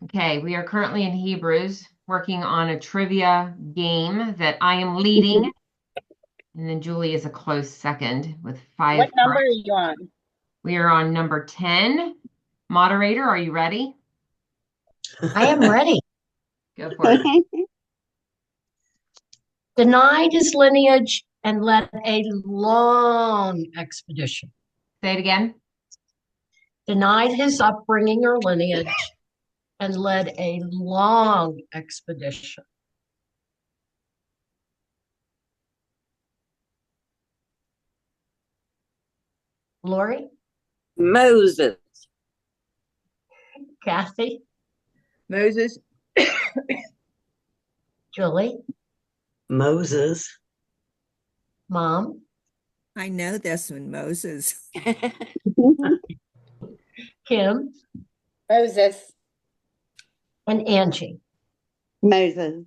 Okay, we are currently in Hebrews working on a trivia game that I am leading, and then Julie is a close second with five What number are correct. you on? We are on number 10. Moderator, are you ready? I am ready. Go for it. Denied his lineage and led a long expedition. Say it again. Denied his upbringing or lineage and led a long expedition. Lori, Moses. Kathy, Moses. Julie, Moses. Mom, I know this one, Moses. Kim, Moses. and Angie. Moses.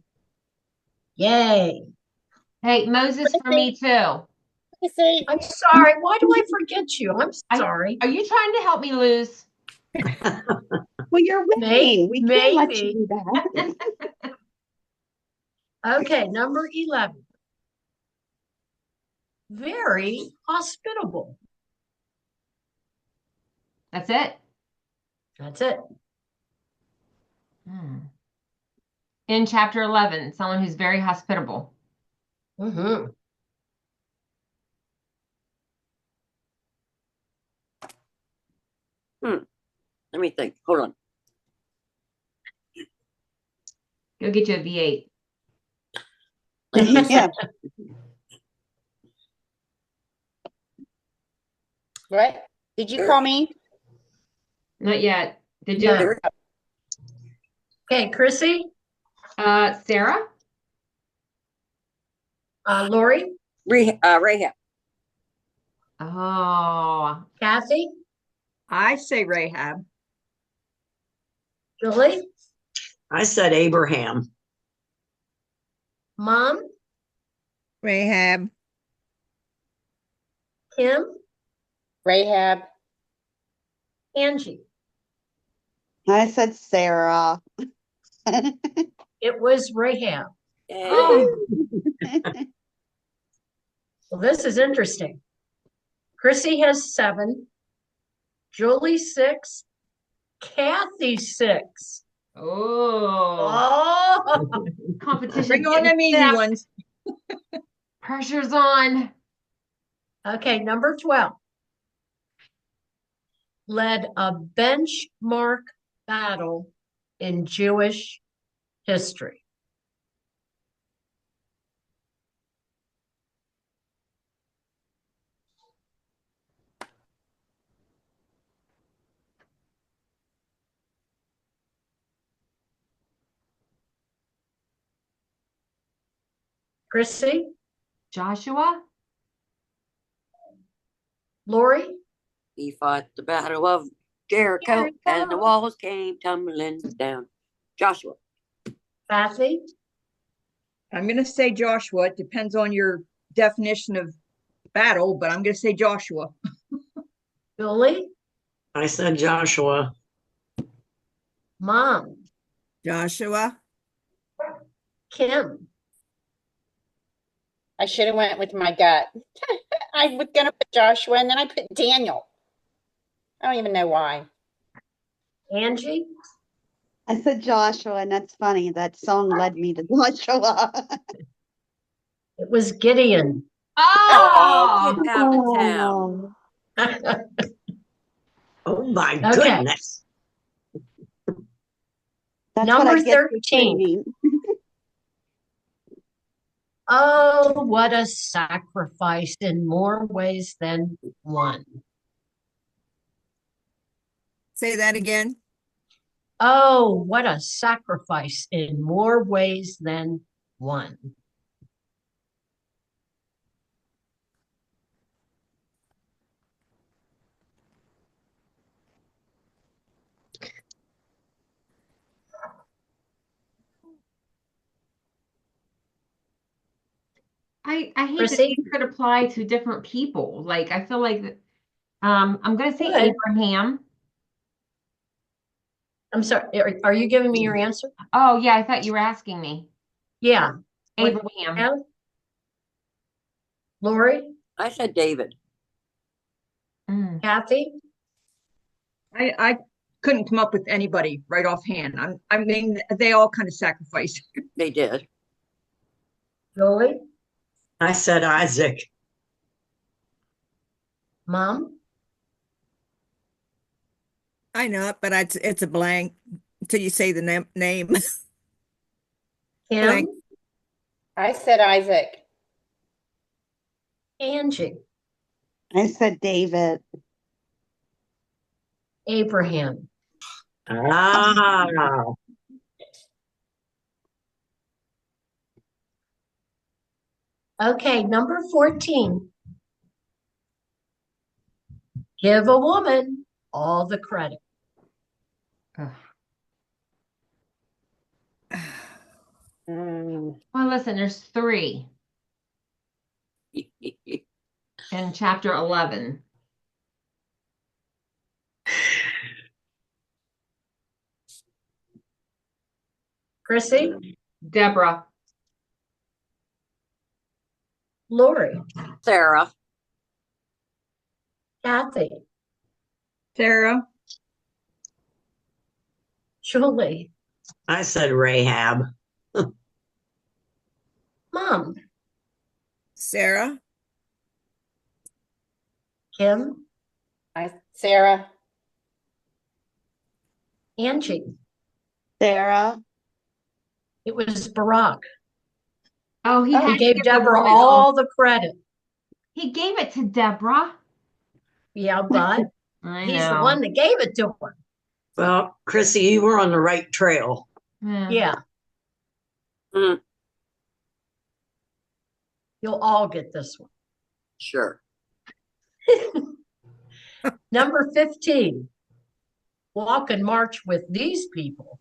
Yay. Hey, Moses for me too. See, I'm sorry. Why do I forget you? I'm sorry. Are you trying to help me lose? Well, you're winning. We can't let you do that. Okay, number 11. Very hospitable. That's it? That's it. In chapter 11, someone who's very hospitable. Mm-hmm. Let me think. Hold on. Go get you a V8. Yeah. what? Did you call me? Not yet. Did you? No. Okay, Chrissy, Sarah? Lori, Rahab. Oh, Kathy, I say Rahab. Julie, I said Abraham. Mom, Rahab. Kim, Rahab. Angie. I said Sarah. It was Rahab. oh, Well, this is interesting. Chrissy has 7, Julie 6, Kathy 6. oh. Oh, Competition. Bring on them easy Yeah. ones. Pressure's on. okay, number 12. Led a benchmark battle in Jewish history. Chrissy, Joshua? Lori, He fought the battle of Jericho, and the walls came tumbling down. Joshua. Kathy, I'm going to say Joshua. It depends on your definition of battle, but I'm going to say Joshua. Julie, I said Joshua. Mom, Joshua. Kim, I should have went with my gut. I was gonna put Joshua and then I put Daniel. I don't even know why. Angie, I said Joshua, and that's funny. That song led me to Joshua. it was Gideon. Oh, Get out of town. Oh, Oh my Okay. goodness. that's Number what I get for 13. training. Oh, what a sacrifice in more ways than one. Say that again. Oh, what a sacrifice in more ways than one. I hate that Chrissy? these could apply to different people. Like, I feel like I'm gonna say Good. Abraham. I'm sorry, are you giving me your answer? Oh, yeah, I thought you were asking me. Yeah. What- Abraham. Yeah. Lori, I said David. Mm. Kathy, I couldn't come up with anybody right offhand. I mean, they all kind of sacrificed. They did. Julie, I said Isaac. Mom, I know it, but it's a blank until you say the name. Kim, Blank. I said Isaac. Angie, I said David. Abraham. Ah, Okay, number 14. Give a woman all the credit. Ugh. Mm. Well, listen, there's 3 in chapter 11. Chrissy, Deborah. Lori, Sarah. Kathy, Sarah, Julie, I said Rahab. Mom, Sarah, Kim, Sarah. Angie. Sarah. It was Barack. Oh, he He had to gave give the Deborah woman all the credit. He gave it to Deborah. Yeah, but I he's the know. one that gave it to her. Well, Chrissy, you were on the right trail. Yeah. Mm, You'll all get this one. sure. Number 15. Walk and march with these people.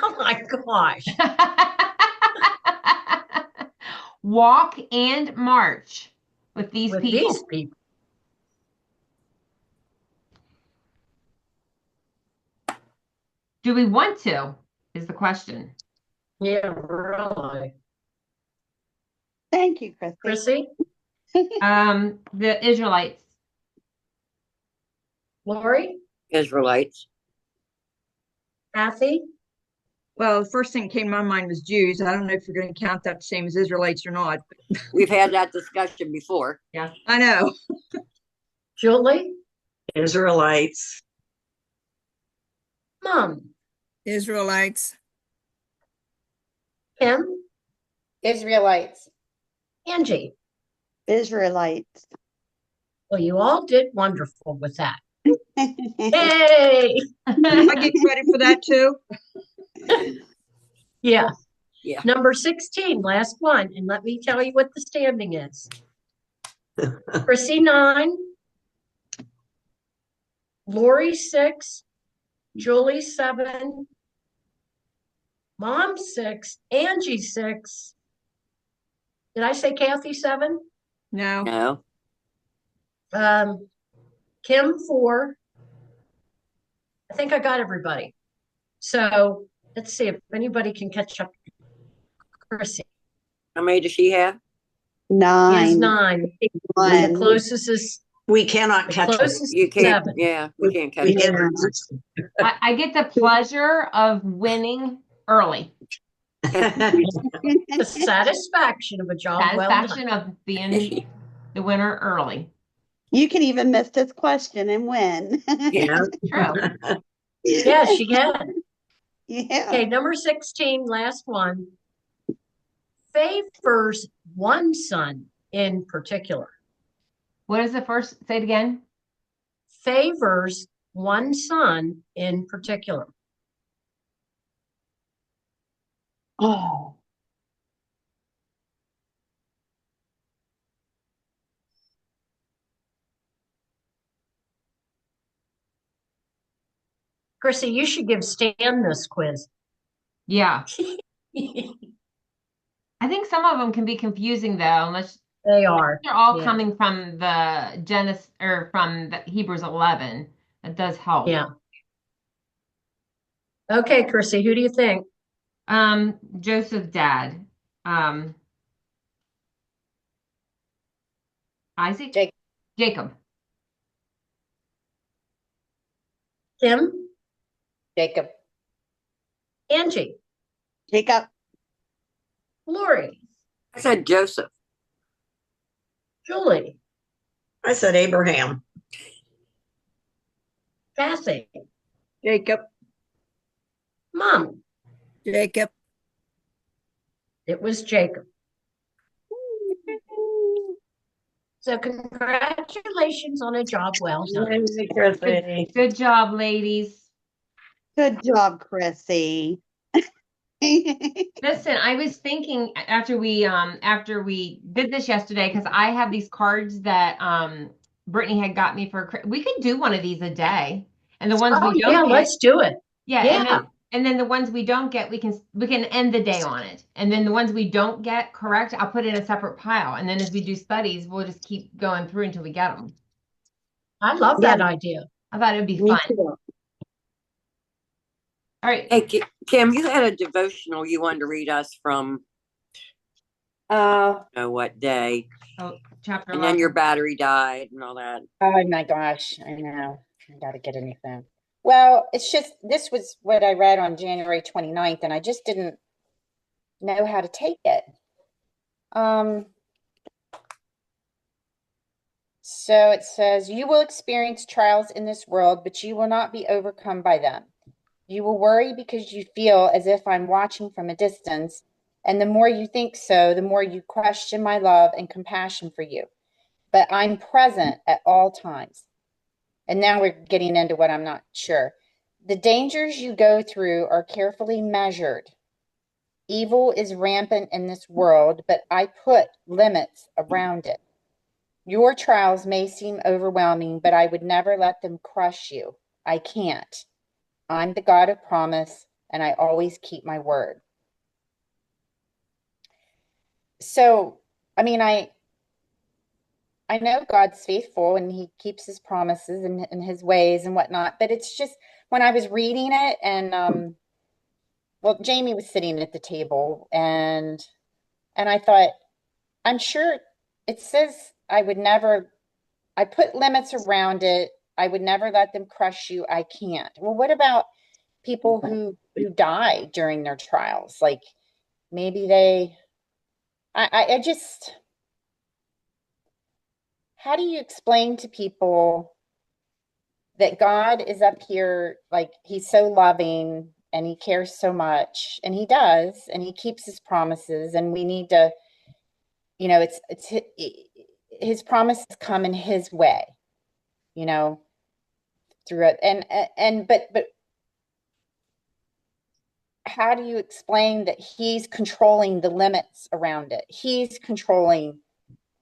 Oh my gosh. Walk and march with these With people. these people. Do we want to? Is the question. Yeah, really. Thank you, Chrissy. Chrissy, The Israelites. Lori, Israelites. Kathy, well, the first thing that came to my mind was Jews. I don't know if you're going to count that the same as Israelites or not. We've had that discussion before. I know. Julie, Israelites. Mom, Israelites, Kim, Israelites. Angie. Israelites. Well, you all did wonderful with that. Yay! I get credit for that too. Yeah. Yeah. Number 16, last one. And let me tell you what the standing is. Chrissy 9, Lori 6, Julie 7, Mom 6, Angie 6. Did I say Kathy 7? No. No. Kim 4. I think I got everybody. So let's see if anybody can catch up. Chrissy How many does she have? is 9. 9. The One. closest is We cannot the catch up. closest You is can't. 7. Yeah, we can't catch We up. can't. I get the pleasure of winning early. The satisfaction of a job well done. Satisfaction of being the winner early. You can even miss this question and win. Yeah. True. Yeah, she can. Yeah. Okay, number 16, last one. Favors one son in particular. What is the first? Say it again. Favors one son in particular. Oh. Chrissy, you should give Stan this quiz. Yeah. I think some of them can be confusing though, unless They are. They're all Yeah. coming from the Genesis or from the Hebrews 11. That does help. Yeah. Okay, Chrissy, who do you think? Joseph's dad. Isaac? Jacob. Kim? Jacob. Angie? Jacob. Lori? I said Joseph. Julie? I said Abraham. Kathy? Jacob. Mom? Jacob. It was Jacob. So congratulations on a job well done. Chrissy. Good job, ladies. Good job, Chrissy. Listen, I was thinking after we did this yesterday, because I have these cards that Brittany had got me we could do one of these a day. And the ones Oh, we don't yeah, get, let's do it. yeah, Yeah. and then the ones we don't get, we can end the day on it. And then the ones we don't get correct, I'll put in a separate pile. And then as we do studies, we'll just keep going through until we get them. I love that idea. I thought it'd be Me fun. too. All right. Hey, Kim, you had a devotional you wanted to read us from, what day, Oh, chapter and 11. then your battery died and all that. Oh my gosh, I know. I gotta get a new phone. Well, it's just, this was what I read on January 29th, and I just didn't know how to take it. So it says, you will experience trials in this world, but you will not be overcome by them. You will worry because you feel as if I'm watching from a distance. And the more you think so, the more you question my love and compassion for you. But I'm present at all times. And now we're getting into what I'm not sure. The dangers you go through are carefully measured. Evil is rampant in this world, but I put limits around it. Your trials may seem overwhelming, but I would never let them crush you. I can't. I'm the God of promise, and I always keep my word. So, I mean, I know God's faithful and he keeps his promises and his ways and whatnot, but it's just when I was reading it and, well, Jamie was sitting at the table and I thought, I'm sure it says I put limits around it. I would never let them crush you. I can't. Well, what about people who die during their trials? Like maybe I just, how do you explain to people that God is up here, like he's so loving and he cares so much, and he does, and he keeps his promises, and we need to, it's his promises come in his way, through it. But how do you explain that he's controlling the limits around it? He's controlling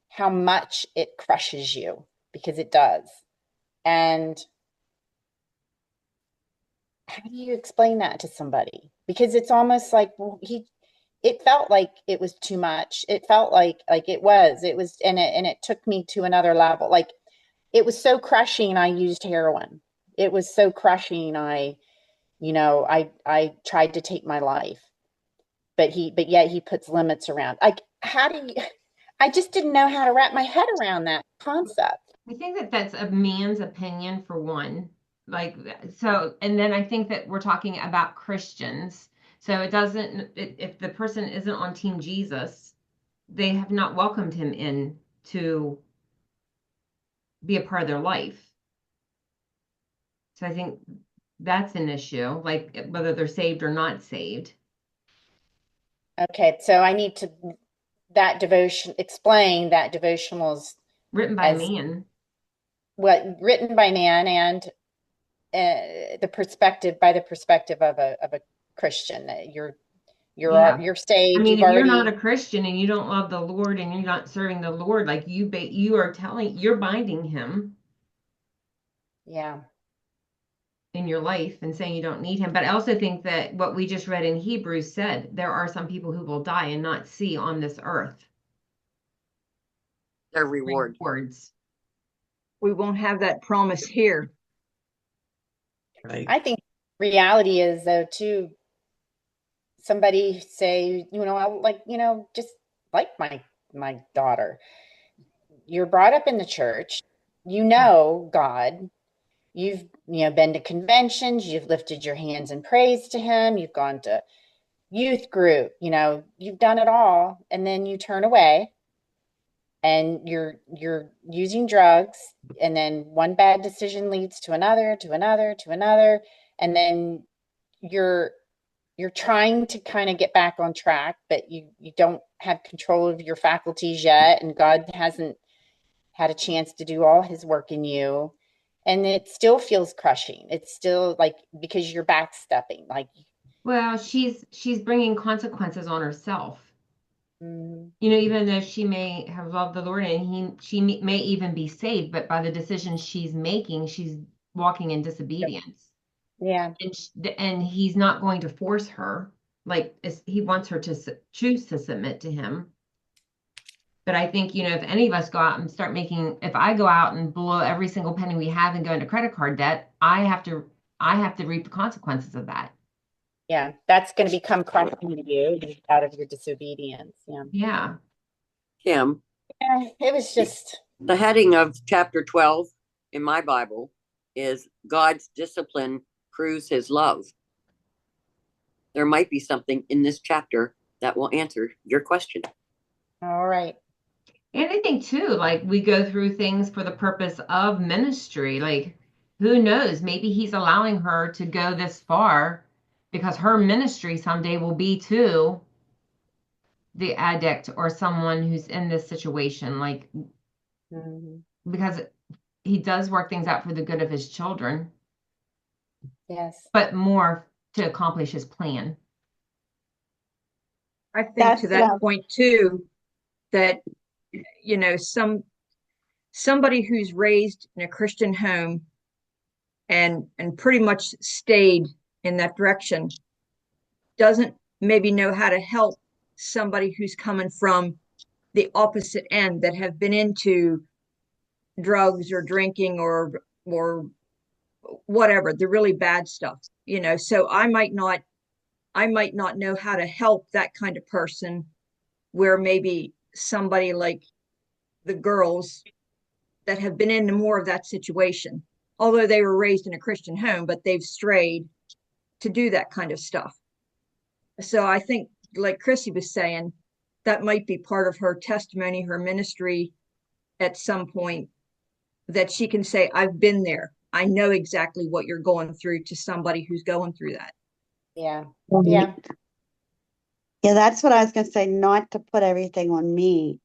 how much it crushes you, because it does. And how do you explain that to somebody? Because it's almost like, well, it felt like it was too much. It felt like it was, and it took me to another level. Like it was so crushing. I used heroin. It was so crushing. I tried to take my life, but yet he puts limits around. Like, I just didn't know how to wrap my head around that concept. I think that that's a man's opinion for one. So, and then I think that we're talking about Christians. So if the person isn't on Team Jesus, they have not welcomed him in to be a part of their life. So I think that's an issue, like whether they're saved or not saved. Okay, so I need to explain that devotionals written by man. Written by man, and the perspective of a Christian. You're saved. I mean, if you're not a Christian and you don't love the Lord and you're not serving the Lord, like you're binding him. Yeah. In your life and saying you don't need him. But I also think that what we just read in Hebrews said, there are some people who will die and not see on this earth. Their reward. rewards. We won't have that promise here. Right. I think reality is though too, somebody say, I like, just like my daughter. You're brought up in the church, God. You've been to conventions, you've lifted your hands in praise to him, you've gone to youth group, you've done it all, and then you turn away and you're using drugs, and then one bad decision leads to another, to another, to another, and then you're trying to kind of get back on track, but you don't have control of your faculties yet, and God hasn't had a chance to do all his work in you, and it still feels crushing. It's still like, because you're backstepping, like, Well, she's bringing consequences on herself. mm, Even though she may have loved the Lord and she may even be saved, but by the decisions she's making, she's walking in disobedience. yeah, And he's not going to force her. Like, he wants her to choose to submit to him. But I think, if any of us go out and if I go out and blow every single penny we have and go into credit card debt, I have to reap the consequences of that. yeah, that's going to become crushing to you out of your disobedience. Yeah. Yeah. Kim, It was just, the heading of chapter 12 in my Bible is God's discipline proves his love. There might be something in this chapter that will answer your question. all right. And I think too, like, we go through things for the purpose of ministry. Like, who knows? Maybe he's allowing her to go this far because her ministry someday will be to the addict or someone who's in this situation. Like, because he does work things out for the good of his children, Yes. but more to accomplish his plan. I think That's to that love. point too, that, somebody who's raised in a Christian home and pretty much stayed in that direction doesn't maybe know how to help somebody who's coming from the opposite end, that have been into drugs or drinking or whatever, the really bad stuff. So I might not know how to help that kind of person, where maybe somebody like the girls that have been into more of that situation, although they were raised in a Christian home, but they've strayed to do that kind of stuff. So I think, like Chrissy was saying, that might be part of her testimony, her ministry at some point, that she can say, I've been there. I know exactly what you're going through, to somebody who's going through that. Yeah. Right. Yeah. Yeah, that's what I was going to say, not to put everything on me,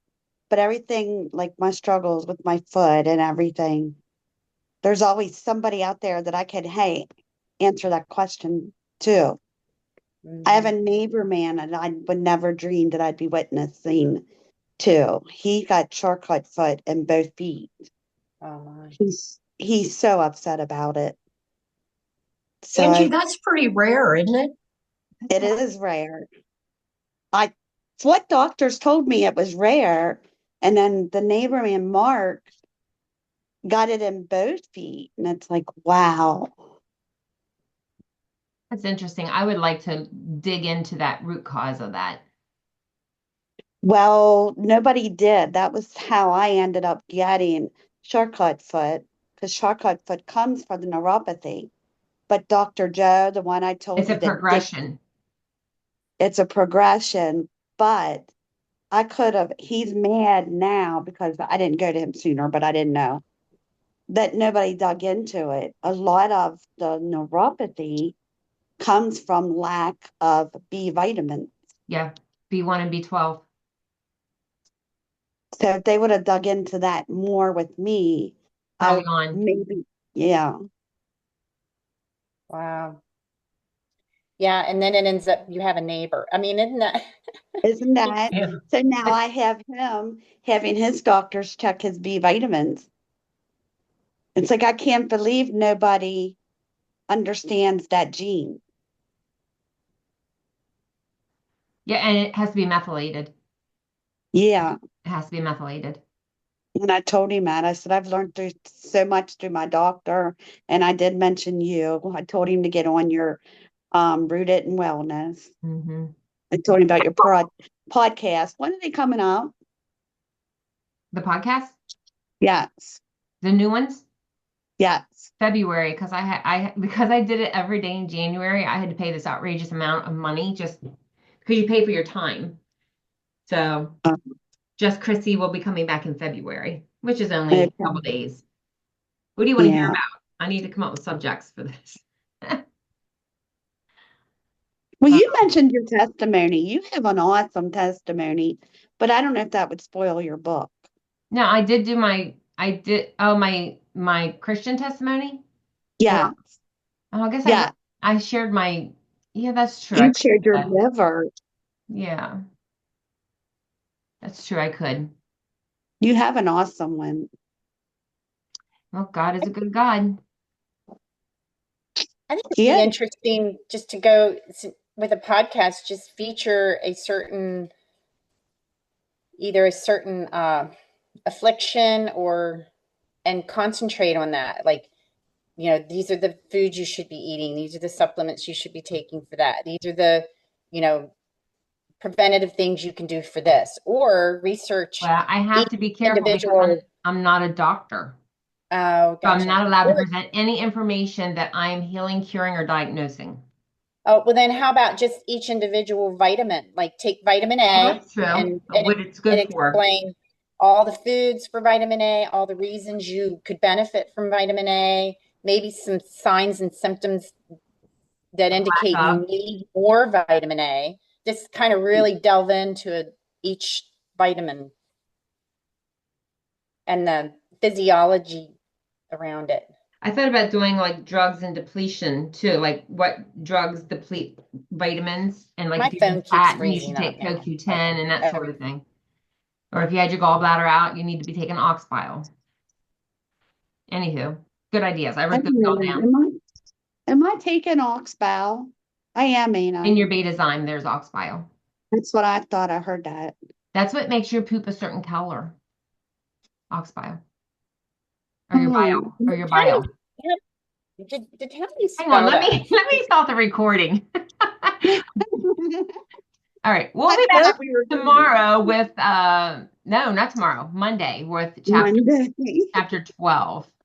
but everything, like my struggles with my foot and everything. There's always somebody out there that I can, hey, answer that question to. I have a neighbor man, and I would never dream that I'd be witnessing to. He got shortcut foot in both feet. Oh my. He's so upset about it. So Angie, that's pretty rare, isn't it? it is rare. What doctors told me it was rare, and then the neighbor man Mark got it in both feet, and it's like, wow. That's interesting. I would like to dig into that root cause of that. Well, nobody did. That was how I ended up getting shortcut foot, because shortcut foot comes from the neuropathy. But Dr. Joe, the one I told It's you a that progression. it's a progression, but I could have, he's mad now because I didn't go to him sooner, but I didn't know that nobody dug into it. A lot of the neuropathy comes from lack of B vitamins. Yeah, B1 and B12. So if they would have dug into that more with me, Early on. maybe, yeah. Wow. Yeah, and then it ends up you have a neighbor. I mean, isn't that? Isn't that? Yeah. So now I have him having his doctors check his B vitamins. It's like, I can't believe nobody understands that gene. Yeah, and it has to be methylated. Yeah. It has to be methylated. And I told him that. I said, I've learned so much through my doctor. And I did mention you. I told him to get on your Rooted in Wellness. Hmm. I told him about your podcast. When are they coming out? The podcast, Yes. the new ones, Yes. February, because because I did it every day in January, I had to pay this outrageous amount of money just because you pay for your time. So Um, just Chrissy will be coming back in February, which is only okay. a couple days. What do you want to hear Yeah. about? I need to come up with subjects for this. Well, you mentioned your testimony. You have an awesome testimony, but I don't know if that would spoil your book. No, my Christian testimony. Yeah. I guess Yeah. I shared my, yeah, that's true. You shared your That. liver. Yeah, that's true. I could. You have an awesome one. Well, God is a good God. I think it'd Yeah. be interesting just to go with a podcast, just feature either a certain affliction and concentrate on that. Like, these are the foods you should be eating. These are the supplements you should be taking for that. These are the, preventative things you can do for this, or research Well, I have each to be careful because individual. I'm not a doctor. Oh, So I'm gotcha. not allowed to Well, present any information that I am healing, curing, or diagnosing. oh, well, then how about just each individual vitamin? Like take vitamin Well, A that's true. and What it's good for. explain all the foods for vitamin A, all the reasons you could benefit from vitamin A, maybe some signs and symptoms that indicate you need more vitamin A. Just kind of really delve into each vitamin and the physiology around it. I thought about doing like drugs and depletion too, like what drugs deplete vitamins, and like My if you're phone just keeps fat, you freezing should up take now. CoQ10 and that sort of thing. Or if you had your gallbladder out, you need to be taking ox bile. Anywho, good ideas. I I wrote those don't all know. down. Am I taking ox bile? I am, ain't I? In your betazyme, there's ox bile. That's what I thought. I heard that. That's what makes your poop a certain color. Ox bile. Or your Oh. bile. Or your bile. How do you Hang on, spell let that? me stop the recording. All right. We'll be I back thought we were tomorrow with no, not tomorrow, Monday with Monday. chapter 12.